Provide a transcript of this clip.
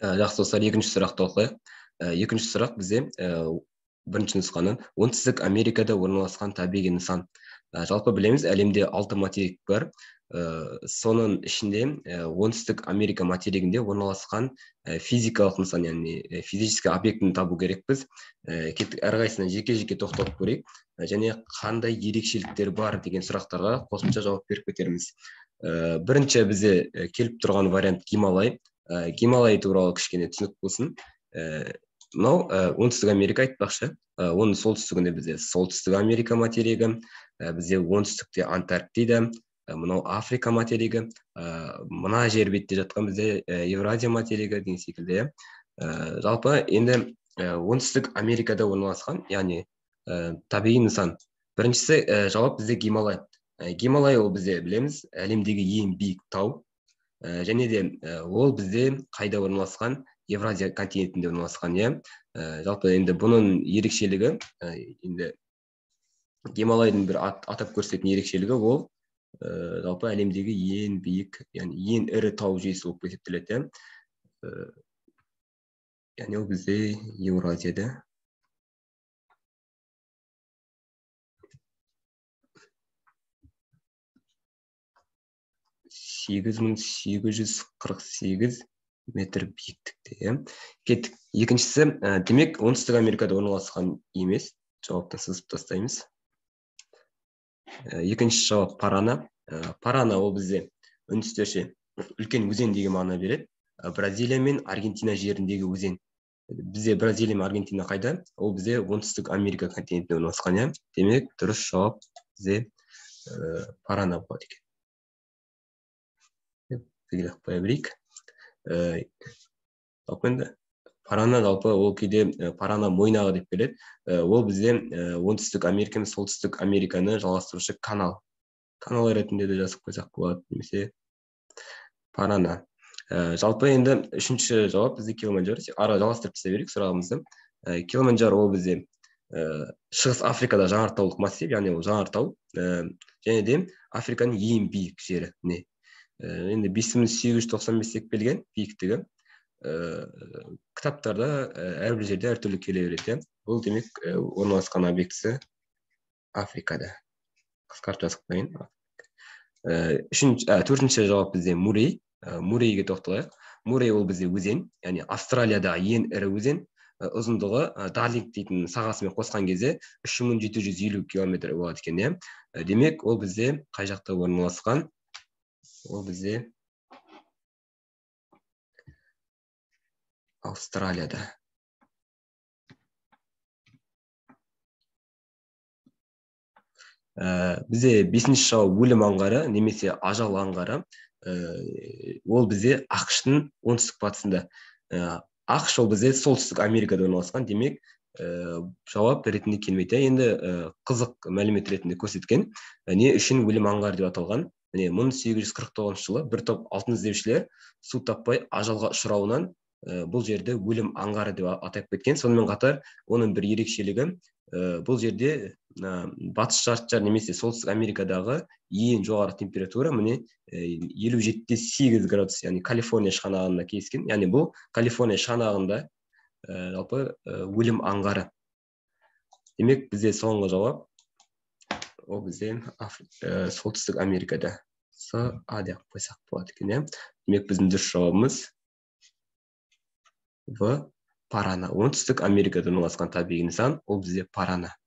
Жақсы достар, екінші сұрақты оқылайық. Екінші сұрақ бізде бірінші нұсқаның оңтүстік Америкада орналасқан табиғи нысан. Жалпы білеміз, әлемде 6 материк бар. Соның ішінде оңтүстік Америка материгінде орналасқан физикалық нысан, яғни физический объектіні табу керекпіз. Кеттік, әрқайсысына жеке-жеке тоқталып көрейік, және қандай ерекшеліктер бар деген сұрақтарға қосымша жауап беріп кетерміз. Бірінші бізде келіп тұрған вариант Гималай. Гималай туралы кішкене түсінік болсын. Мынау оңтүстік Америка айтпақшы. Оның солтүстігінде бізде солтүстік Америка материгі, бізде оңтүстікте Антарктида, мынау Африка материгі, мына жер бетте жатқан бізде Евразия материгі деген секілді. Жалпы енді оңтүстік Америкада орналасқан, яғни табиғи нысан. Біріншісі жауап бізде Гималай. Гималай ол бізде білеміз, әлемдегі ең биік тау. Және де ол бізде қайда орналасқан? Евразия континентінде орналасқан. Жалпы енді бұның ерекшелігі, енді Гималайдың бір атап көрсететін ерекшелігі ол жалпы әлемдегі ең биік, яғни ең ірі тау жүйесі болып есептеледі. Яғни ол бізде Евразияда. (8848 метр биіктікте). Кеттік. Екіншісі, демек, оңтүстік Америкада орналасқан емес. Жауапты сызып тастаймыз. Екінші жауап Парана. Парана ол бізде үндістерше үлкен өзен деген мағына береді. Бразилия мен Аргентина жеріндегі өзен. Бізде Бразилия мен Аргентина қайда? Ол бізде оңтүстік Америка континентінде орналасқан. Демек, дұрыс жауап бізде Парана болады екен. Тегілік қоя берейік. Парана жалпы ол кейде Парана мойнағы деп келеді. Ол бізде оңтүстік Америка мен солтүстік Американы жалғастырушы канал. Канал ретінде де жазып қойсақ болады, немесе Парана. Жалпы енді үшінші жауап бізде Килиманджаро. Ары жалғастырып тастай берейік сұрағымызды. Килиманджаро ол бізде Шығыс Африкада жаңартаулық массив, яғни ол жаңартау. Және де Африканың ең биік жері. Енді 5895 екпелген биіктігі. Кітаптарда әрбір жерде әртүрлі келе береді. Бұл демек орналасқан объектісі Африкада. Қысқартып жазып қояйын. Төртінші жауап бізде Мурей. Мурейге тоқталайық. Мурей ол бізде өзен, яғни Австралияда ең ірі өзен. Ұзындығы Дарлинг дейтін сағасымен қосқан кезде 3750 километр болады екен. Демек, ол бізде қай жақта орналасқан? Ол бізде Австралияда. Бізде бесінші жауап өлім аңғары, немесе ажал аңғары. Ол бізде ақш-тың оңтүстік батысында. ақш ол бізде солтүстік Америкада орналасқан. Демек, жауап ретінде келмейді. Енді қызық мәлімет ретінде көрсеткен. Не үшін өлім аңғары деп аталған? 1849 жылы бір топ алтын іздеушілер су таппай ажалға ұшырауынан бұл жерді өлім аңғары деп атап кеткен. Сонымен қатар оның бір ерекшелігі, бұл жерде батыс шартшар немесе солтүстік Америкадағы ең жоғары температура 57,8 градус, яғни Калифорния шығанағында кездескен. Яғни бұл Калифорния шығанағында жалпы өлім аңғары. Демек, бізде соңғы жауап ол бізде солтүстік Америкада. А деп қойсақ болады екен. Демек, біздің дұрыс жауабымыз В. Парана. Оңтүстік Америкада орналасқан табиғи нысан ол бізде Парана.